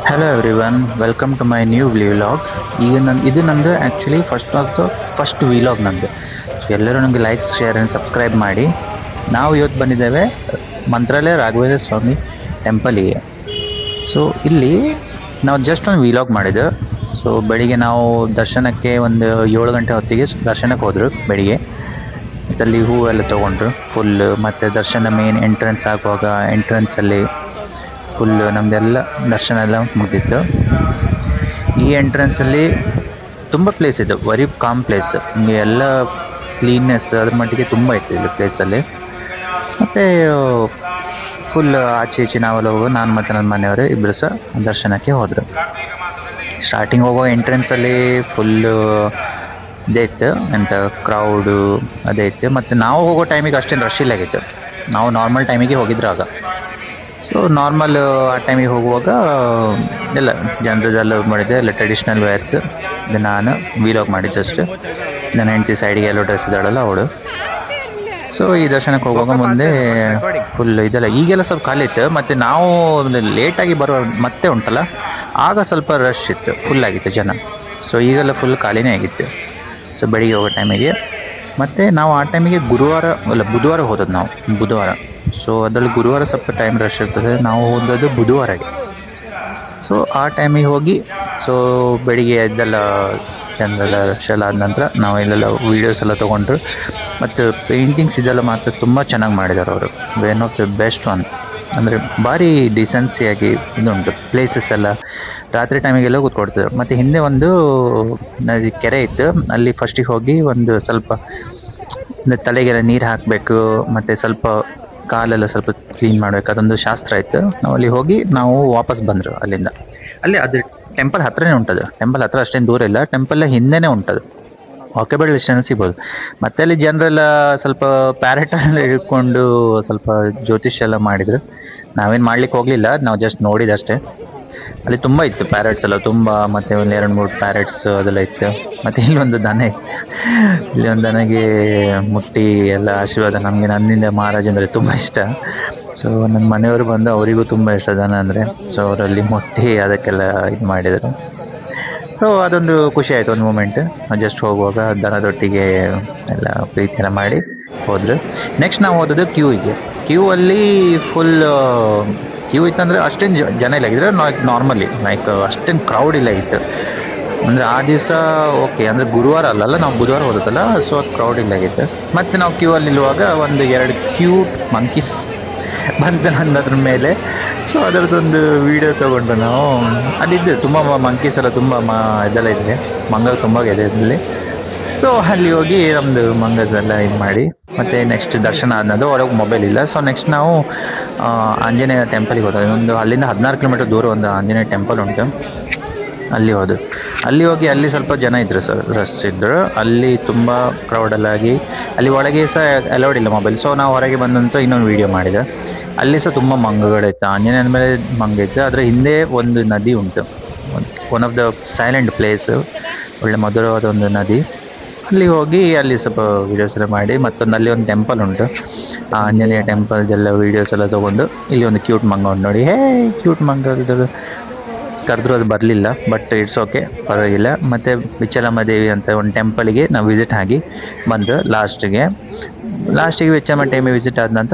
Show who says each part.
Speaker 1: Hello everyone, welcome to my new vlog. ಈಗ ಇದು ನಂದು ಆ್ಯಕ್ಚುಲಿ ಫಸ್ಟ್ ವಿಲಾಗ್ ನಂದು. ಸೊ ಎಲ್ಲರೂ ನನಗೆ ಲೈಕ್ಸ್, ಶೇರ್ ಆ್ಯಂಡ್ ಸಬ್ಸ್ಕ್ರೈಬ್ ಮಾಡಿ. ನಾವು ಇವತ್ತು ಬಂದಿದ್ದೇವೆ ಮಂತ್ರಾಲಯ ರಾಘವೇಂದ್ರ ಸ್ವಾಮಿ ಟೆಂಪಲಿಗೆ. ಸೊ ಇಲ್ಲಿ ನಾವು ಜಸ್ಟ್ ಒಂದು ವಿಲಾಗ್ ಮಾಡಿದ್ದು. ಸೊ ಬೆಳಿಗ್ಗೆ ನಾವು ದರ್ಶನಕ್ಕೆ ಒಂದು 7 ಗಂಟೆ ಹೊತ್ತಿಗೆ ದರ್ಶನಕ್ಕೆ ಹೋದರು ಬೆಳಿಗ್ಗೆ. ಮತ್ತು ಅಲ್ಲಿ ಹೂವೆಲ್ಲ ತೊಗೊಂಡ್ರು ಫುಲ್. ಮತ್ತು ದರ್ಶನ ಮೇನ್ ಎಂಟ್ರೆನ್ಸ್ ಆಗುವಾಗ ಎಂಟ್ರೆನ್ಸಲ್ಲಿ ಫುಲ್ಲು ನಮ್ಮದೆಲ್ಲ ದರ್ಶನ ಎಲ್ಲ ಮುಗಿದಿತ್ತು. ಈ ಎಂಟ್ರೆನ್ಸಲ್ಲಿ ತುಂಬ ಪ್ಲೇಸ್ ಇದೆ, ವೆರಿ ಕಾಮ್ ಪ್ಲೇಸ್. ನಿಮಗೆ ಎಲ್ಲ ಕ್ಲೀನ್ನೆಸ್ ಅದ್ರ ಮಟ್ಟಿಗೆ ತುಂಬ ಇತ್ತು ಇಲ್ಲಿ ಪ್ಲೇಸಲ್ಲಿ. ಮತ್ತು ಫುಲ್ ಆಚೆ ಈಚೆ ನಾವೆಲ್ಲ ಹೋಗೋ, ನಾನು ಮತ್ತು ನನ್ನ ಮನೆಯವರು ಇಬ್ಬರು ಸಹ ದರ್ಶನಕ್ಕೆ ಹೋದರು. ಸ್ಟಾರ್ಟಿಂಗ್ ಹೋಗೋ ಎಂಟ್ರೆನ್ಸಲ್ಲಿ ಫುಲ್ಲು ಇದೇ ಇತ್ತು, ಎಂಥ ಕ್ರೌಡು ಅದೇ ಇತ್ತು. ಮತ್ತು ನಾವು ಹೋಗೋ ಟೈಮಿಗೆ ಅಷ್ಟೇನು ರಶ್ ಇಲ್ಲಾಗಿತ್ತು. ನಾವು ನಾರ್ಮಲ್ ಟೈಮಿಗೆ ಹೋಗಿದ್ರು ಆಗ. ಸೊ ನಾರ್ಮಲ್ ಆ ಟೈಮಿಗೆ ಹೋಗುವಾಗ ಎಲ್ಲ ಜನರದೆಲ್ಲ ಮಾಡಿದ್ದೆ, ಎಲ್ಲ ಟ್ರೆಡಿಷ್ನಲ್ ವೇರ್ಸ್. ಇದು ನಾನು ವಿಲಾಗ್ ಮಾಡಿದ್ದೆ ಅಷ್ಟೇ. ನನ್ನ ಹೆಂಡತಿ ಸೈಡಿಗೆ ಎಲ್ಲೋ ಡ್ರೆಸ್ ಇದ್ದಾಳಲ್ಲ ಅವಳು. ಸೊ ಈ ದರ್ಶನಕ್ಕೆ ಹೋಗುವಾಗ ಮುಂದೆ ಫುಲ್ ಇದೆಲ್ಲ ಈಗೆಲ್ಲ ಸ್ವಲ್ಪ ಖಾಲಿ ಇತ್ತು. ಮತ್ತು ನಾವು ಲೇಟಾಗಿ ಬರೋ ಮತ್ತೆ ಉಂಟಲ್ಲ, ಆಗ ಸ್ವಲ್ಪ ರಶ್ ಇತ್ತು, ಫುಲ್ ಆಗಿತ್ತು ಜನ. ಸೊ ಈಗೆಲ್ಲ ಫುಲ್ ಖಾಲಿನೇ ಆಗಿತ್ತು. ಸೊ ಬೆಳಿಗ್ಗೆ ಹೋಗೋ ಟೈಮಿಗೆ. ಮತ್ತು ನಾವು ಆ ಟೈಮಿಗೆ ಬುಧವಾರ ಹೋದದ್ದು ನಾವು, ಬುಧವಾರ. ಸೊ ಅದರಲ್ಲಿ ಗುರುವಾರ ಸ್ವಲ್ಪ ಟೈಮ್ ರಶ್ ಇರ್ತದೆ, ನಾವು ಹೋದದ್ದು ಬುಧವಾರಗೆ. ಸೊ ಆ ಟೈಮಿಗೆ ಹೋಗಿ, ಸೊ ಬೆಳಿಗ್ಗೆ ಇದೆಲ್ಲ ಜನರೆಲ್ಲ ರಶ್ ಎಲ್ಲ ಆದ ನಂತರ ನಾವು ಇಲ್ಲೆಲ್ಲ ವೀಡಿಯೋಸ್ ಎಲ್ಲ ತೊಗೊಂಡ್ರು. ಮತ್ತು ಪೇಂಟಿಂಗ್ಸ್ ಇದೆಲ್ಲ ಮಾತ್ರ ತುಂಬ ಚೆನ್ನಾಗಿ ಮಾಡಿದ್ದಾರೆ ಅವರು. One of the best one. ಅಂದರೆ ಭಾರಿ ಡಿಸೆನ್ಸಿಯಾಗಿ ಇದುಂಟು ಪ್ಲೇಸಸ್ ಎಲ್ಲ. ರಾತ್ರಿ ಟೈಮಿಗೆಲ್ಲ ಕೂತ್ಕೊಡ್ತಾರೆ. ಮತ್ತು ಹಿಂದೆ ಒಂದು ನದಿ ಕೆರೆ ಇತ್ತು, ಅಲ್ಲಿ ಫಸ್ಟಿಗೆ ಹೋಗಿ ಒಂದು ಸ್ವಲ್ಪ ತಲೆಗೆಲ್ಲ ನೀರು ಹಾಕಬೇಕು, ಮತ್ತು ಸ್ವಲ್ಪ ಕಾಲೆಲ್ಲ ಸ್ವಲ್ಪ ಕ್ಲೀನ್ ಮಾಡಬೇಕು, ಅದೊಂದು ಶಾಸ್ತ್ರ ಇತ್ತು. ನಾವು ಅಲ್ಲಿ ಹೋಗಿ ನಾವು ವಾಪಸ್ ಬಂದರು ಅಲ್ಲಿಂದ. ಅಲ್ಲಿ ಅದು ಟೆಂಪಲ್ ಹತ್ರನೇ ಉಂಟದು. ಟೆಂಪಲ್ ಹತ್ರ ಅಷ್ಟೇನು ದೂರ ಇಲ್ಲ, ಟೆಂಪಲ್ ಹಿಂದೆನೇ ಉಂಟದು, ವಾಕೇಬಲ್ ಡಿಸ್ಟೆನ್ಸ್ ಸಿಗ್ಬೋದು. ಮತ್ತು ಅಲ್ಲಿ ಜನರೆಲ್ಲ ಸ್ವಲ್ಪ ಪ್ಯಾರೆಟೆಲ್ಲ ಹಿಡ್ಕೊಂಡು ಸ್ವಲ್ಪ ಜ್ಯೋತಿಷ್ಯ ಎಲ್ಲ ಮಾಡಿದರು. ನಾವೇನು ಮಾಡ್ಲಿಕ್ಕೆ ಹೋಗಲಿಲ್ಲ, ನಾವು ಜಸ್ಟ್ ನೋಡಿದಷ್ಟೇ. ಅಲ್ಲಿ ತುಂಬ ಇತ್ತು ಪ್ಯಾರೆಟ್ಸ್ ಎಲ್ಲ ತುಂಬ. ಮತ್ತು ಒಂದು 2-3 ಪ್ಯಾರೆಟ್ಸ್ ಅದೆಲ್ಲ ಇತ್ತು. ಮತ್ತು ಇಲ್ಲೊಂದು ದನ ಇತ್ತು. ಇಲ್ಲಿ ಒಂದು ದನಗೆ ಮುಟ್ಟಿ ಎಲ್ಲ ಆಶೀರ್ವಾದ. ನನ್ನಿಂದ ಮಹಾರಾಜ ಅಂದರೆ ತುಂಬ ಇಷ್ಟ. ಸೊ ನನ್ನ ಮನೆಯವರು ಬಂದು ಅವರಿಗೂ ತುಂಬ ಇಷ್ಟ ದನ ಅಂದರೆ. ಸೊ ಅವರಲ್ಲಿ ಮುಟ್ಟಿ ಅದಕ್ಕೆಲ್ಲ ಇದು ಮಾಡಿದರು. ಸೊ ಅದೊಂದು ಖುಷಿ ಆಯಿತು, ಒಂದು ಮೂಮೆಂಟ್. ಜಸ್ಟ್ ಹೋಗುವಾಗ ದನದೊಟ್ಟಿಗೆ ಎಲ್ಲ ಪ್ರೀತಿ ಎಲ್ಲ ಮಾಡಿ ಹೋದರು. ನೆಕ್ಸ್ಟ್ ನಾವು ಹೋದದ್ದು ಕ್ಯೂ ಅಲ್ಲಿ ಫುಲ್ ಕ್ಯೂ ಇತ್ತಂದರೆ ಅಷ್ಟೇನು ಜನ ಇಲ್ಲ ಆಗಿದ್ರೆ, ನಾರ್ಮಲಿ ಅಷ್ಟೇನು ಕ್ರೌಡ್ ಇಲ್ಲ ಇತ್ತು. ಅಂದರೆ ಆ ದಿವಸ ಓಕೆ, ಅಂದರೆ ಗುರುವಾರ ಅಲ್ಲಲ್ಲ, ನಾವು ಬುಧವಾರ ಹೋದತ್ತಲ್ಲ. ಸೊ ಅದು ಕ್ರೌಡ್ ಇಲ್ಲ ಆಗಿತ್ತು. ಮತ್ತು ನಾವು ಕ್ಯೂ ಅಲ್ಲಿ ನಿಲ್ಲುವಾಗ ಒಂದು 2 ಕ್ಯೂಟ್ ಮಂಕೀಸ್ ಬಂತು ನನ್ನದ್ರ ಮೇಲೆ. ಸೊ ಅದರದ್ದೊಂದು ವೀಡಿಯೋ ತೊಗೊಂಡು ನಾವು ಅಲ್ಲಿದ್ದು ತುಂಬ ಮಂಕೀಸ್ ಎಲ್ಲ ತುಂಬ ಇದೆಲ್ಲ ಇದೆ, ಮಂಗ ತುಂಬ ಇದೆ ಇದರಲ್ಲಿ. ಸೊ ಅಲ್ಲಿ ಹೋಗಿ ನಮ್ಮದು ಮಂಗದೆಲ್ಲ ಇದು ಮಾಡಿ, ಮತ್ತು ನೆಕ್ಸ್ಟ್ ದರ್ಶನ ಆದ್ನದು. ಒಳಗೆ ಮೊಬೈಲ್ ಇಲ್ಲ. ಸೊ ನೆಕ್ಸ್ಟ್ ನಾವು ಆಂಜನೇಯ ಟೆಂಪಲಿಗೆ ಹೋದ್ವಿ. ಒಂದು ಅಲ್ಲಿಂದ 16 ಕಿಲೋಮೀಟರ್ ದೂರ ಒಂದು ಆಂಜನೇಯ ಟೆಂಪಲ್ ಉಂಟು, ಅಲ್ಲಿ ಹೋದ್ವಿ. ಅಲ್ಲಿ ಹೋಗಿ ಅಲ್ಲಿ ಸ್ವಲ್ಪ ಜನ ಇದ್ದರು ಸರ್, ರಶ್ ಇದ್ದರು. ಅಲ್ಲಿ ತುಂಬ ಕ್ರೌಡಲ್ಲಾಗಿ ಅಲ್ಲಿ ಒಳಗೆ ಸಹ ಅಲೌಡ್ ಇಲ್ಲ ಮೊಬೈಲ್. ಸೊ ನಾವು ಹೊರಗೆ ಬಂದಂತ ಇನ್ನೊಂದು ವೀಡಿಯೋ ಮಾಡಿದೆ. ಅಲ್ಲಿ ಸಹ ತುಂಬ ಮಂಗಗಳಿತ್ತು. ಆಂಜನೇಯನ ಮೇಲೆ ಮಂಗ ಇತ್ತು. ಅದರ ಹಿಂದೆ ಒಂದು ನದಿ ಉಂಟು, one of the silent place, ಒಳ್ಳೆ ಮಧುರವಾದ ಒಂದು ನದಿ. ಅಲ್ಲಿ ಹೋಗಿ ಅಲ್ಲಿ ಸ್ವಲ್ಪ ವೀಡಿಯೋಸ್ ಎಲ್ಲ ಮಾಡಿ, ಮತ್ತೊಂದು ಅಲ್ಲಿ ಒಂದು ಟೆಂಪಲ್ ಉಂಟು, ಆ ಆಂಜನೇಯ ಟೆಂಪಲ್ದೆಲ್ಲ ವೀಡಿಯೋಸ್ ಎಲ್ಲ ತೊಗೊಂಡು. ಇಲ್ಲಿ ಒಂದು ಕ್ಯೂಟ್ ಮಂಗ ಉಂಟು ನೋಡಿ, ಕ್ಯೂಟ್ ಮಂಗ ಕರೆದ್ರೂ ಅದು ಬರಲಿಲ್ಲ, ಬಟ್ ಇಟ್ಸ್ ಓಕೆ, ಪರವಾಗಿಲ್ಲ. ಮತ್ತು ಬಿಚ್ಚಲಮ್ಮ ದೇವಿ ಅಂತ ಒಂದು ಟೆಂಪಲಿಗೆ ನಾವು ವಿಸಿಟ್ ಆಗಿ ಬಂದು ಲಾಸ್ಟಿಗೆ ಬಿಚ್ಚಲಮ್ಮ ಟೈಮಿಗೆ ವಿಸಿಟ್ ಆದ ನಂತರ